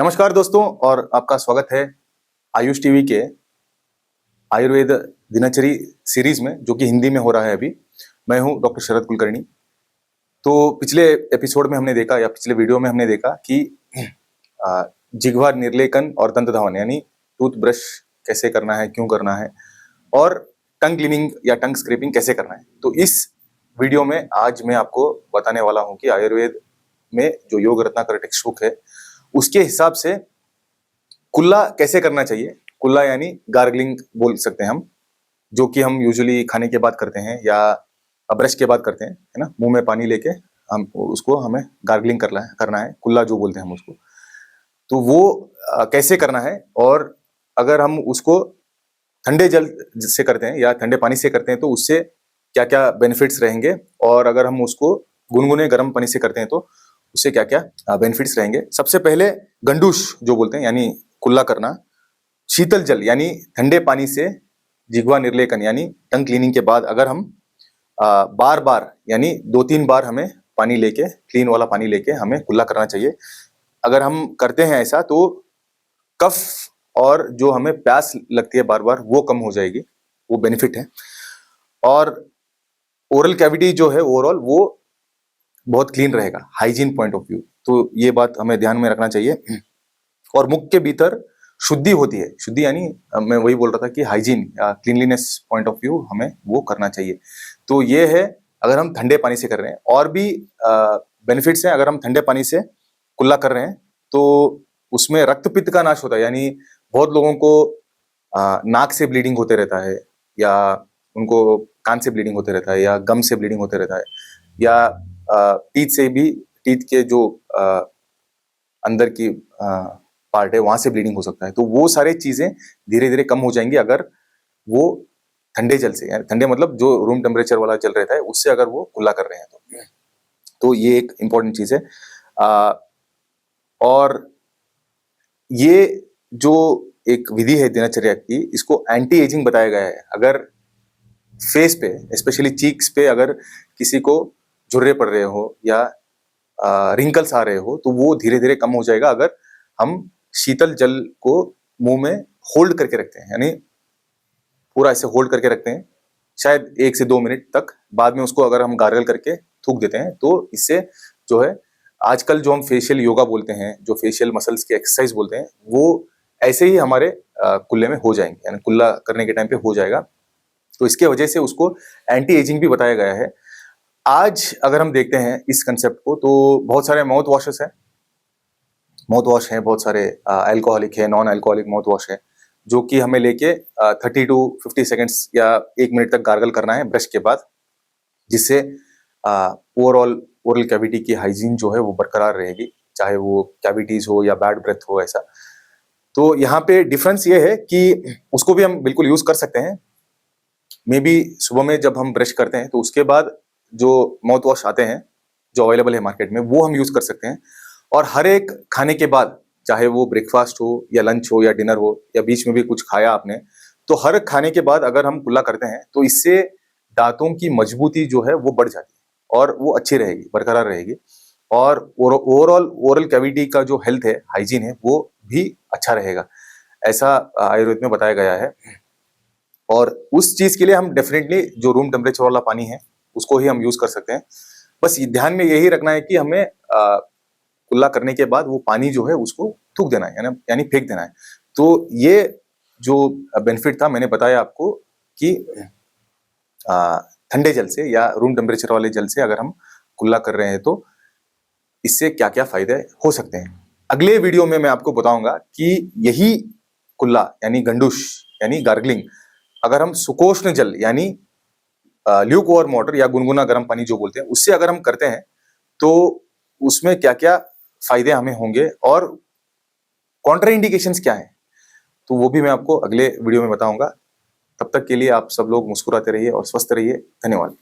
नमस्कार दोस्तों, और आपका स्वागत है आयुष टीवी के आयुर्वेद दिनचरी सीरीज में, जो कि हिंदी में हो रहा है अभी। मैं हूं डॉक्टर शरद कुलकर्णी। तो पिछले एपिसोड में हमने देखा, या पिछले वीडियो में हमने देखा कि जिह्वा निर्लेपन और दंत धावन यानी टूथ ब्रश कैसे करना है, क्यों करना है, और टंग क्लीनिंग या टंग स्क्रैपिंग कैसे करना है। तो इस वीडियो में आज मैं आपको बताने वाला हूं कि आयुर्वेद में जो योग रत्नाकर टेक्स्ट बुक है उसके हिसाब से कुल्ला कैसे करना चाहिए। कुल्ला यानी गार्गलिंग बोल सकते हैं हम, जो कि हम यूजुअली खाने के बाद करते हैं या ब्रश के बाद करते हैं, है ना। मुंह में पानी लेके हमें गार्गलिंग करना है, कुल्ला जो बोलते हैं हम उसको। तो वो कैसे करना है, और अगर हम उसको ठंडे जल से करते हैं या ठंडे पानी से करते हैं तो उससे क्या क्या बेनिफिट्स रहेंगे, और अगर हम उसको गुनगुने गर्म पानी से करते हैं तो उससे क्या क्या बेनिफिट्स रहेंगे। सबसे पहले गंडूश जो बोलते हैं यानी कुल्ला करना, शीतल जल यानी ठंडे पानी से जिह्वा निर्लेपन यानी टंग क्लीनिंग के बाद अगर हम बार बार यानी 2-3 बार हमें पानी लेके, क्लीन वाला पानी लेके हमें कुल्ला करना चाहिए। अगर हम करते हैं ऐसा तो कफ और जो हमें प्यास लगती है बार बार वो कम हो जाएगी, वो बेनिफिट है। और ओरल कैविटी जो है ओवरऑल वो बहुत क्लीन रहेगा, हाइजीन पॉइंट ऑफ व्यू। तो ये बात हमें ध्यान में रखना चाहिए। और मुख के भीतर शुद्धि होती है, शुद्धि यानी मैं वही बोल रहा था कि हाइजीन या क्लीनलीनेस पॉइंट ऑफ व्यू हमें वो करना चाहिए। तो ये है अगर हम ठंडे पानी से कर रहे हैं। और भी बेनिफिट्स हैं। अगर हम ठंडे पानी से कुल्ला कर रहे हैं तो उसमें रक्त पित्त का नाश होता है, यानी बहुत लोगों को नाक से ब्लीडिंग होते रहता है, या उनको कान से ब्लीडिंग होते रहता है, या गम से ब्लीडिंग होते रहता है, या टीथ से भी, टीथ के जो अंदर की पार्ट है वहां से ब्लीडिंग हो सकता है। तो वो सारी चीजें धीरे धीरे कम हो जाएंगी अगर वो ठंडे जल से, यानी ठंडे मतलब जो रूम टेम्परेचर वाला जल रहता है उससे अगर वो कुल्ला कर रहे हैं तो ये एक इंपॉर्टेंट चीज है। और ये जो एक विधि है दिनचर्या की, इसको एंटी एजिंग बताया गया है। अगर फेस पे, स्पेशली चीक्स पे अगर किसी को झुर्रे पड़ रहे हो या रिंकल्स आ रहे हो तो वो धीरे धीरे कम हो जाएगा अगर हम शीतल जल को मुंह में होल्ड करके रखते हैं, यानी पूरा ऐसे होल्ड करके रखते हैं शायद 1 से 2 मिनट तक। बाद में उसको अगर हम गार्गल करके थूक देते हैं तो इससे जो है, आजकल जो हम फेशियल योगा बोलते हैं, जो फेशियल मसल्स की एक्सरसाइज बोलते हैं, वो ऐसे ही हमारे कुल्ले में हो जाएंगे, यानी कुल्ला करने के टाइम पे हो जाएगा। तो इसके वजह से उसको एंटी एजिंग भी बताया गया है। आज अगर हम देखते हैं इस कंसेप्ट को तो बहुत सारे माउथ वॉशेस हैं, बहुत सारे अल्कोहलिक है, नॉन अल्कोहलिक माउथ वॉश है, जो कि हमें लेके 30 to 50 सेकेंड्स या 1 मिनट तक गार्गल करना है ब्रश के बाद, जिससे ओवरऑल ओरल कैविटी की हाइजीन जो है वो बरकरार रहेगी, चाहे वो कैविटीज हो या बैड ब्रेथ हो ऐसा। तो यहाँ पे डिफरेंस ये है कि उसको भी हम बिल्कुल यूज कर सकते हैं। मे बी सुबह में जब हम ब्रश करते हैं तो उसके बाद जो माउथ वॉश आते हैं जो अवेलेबल है मार्केट में, वो हम यूज कर सकते हैं। और हर एक खाने के बाद, चाहे वो ब्रेकफास्ट हो या लंच हो या डिनर हो या बीच में भी कुछ खाया आपने, तो हर खाने के बाद अगर हम कुल्ला करते हैं तो इससे दांतों की मजबूती जो है वो बढ़ जाती है और वो अच्छी रहेगी, बरकरार रहेगी। और ओवरऑल ओरल कैविटी का जो हेल्थ है, हाइजीन है, वो भी अच्छा रहेगा, ऐसा आयुर्वेद में बताया गया है। और उस चीज के लिए हम डेफिनेटली जो रूम टेम्परेचर वाला पानी है उसको ही हम यूज कर सकते हैं। बस ध्यान में यही रखना है कि हमें कुल्ला करने के बाद वो पानी जो है उसको थूक देना है, यानी फेंक देना है। तो ये जो बेनिफिट था मैंने बताया आपको कि ठंडे जल से या रूम टेम्परेचर वाले जल से अगर हम कुल्ला कर रहे हैं तो इससे क्या क्या फायदे हो सकते हैं। अगले वीडियो में मैं आपको बताऊंगा कि यही कुल्ला यानी गंडूश यानी गार्गलिंग अगर हम सुकोष्ण जल यानी ल्यूक वार्म वाटर या गुनगुना गर्म पानी जो बोलते हैं उससे अगर हम करते हैं तो उसमें क्या क्या फायदे हमें होंगे और कॉन्ट्रा इंडिकेशंस क्या है, तो वो भी मैं आपको अगले वीडियो में बताऊंगा। तब तक के लिए आप सब लोग मुस्कुराते रहिए और स्वस्थ रहिए। धन्यवाद।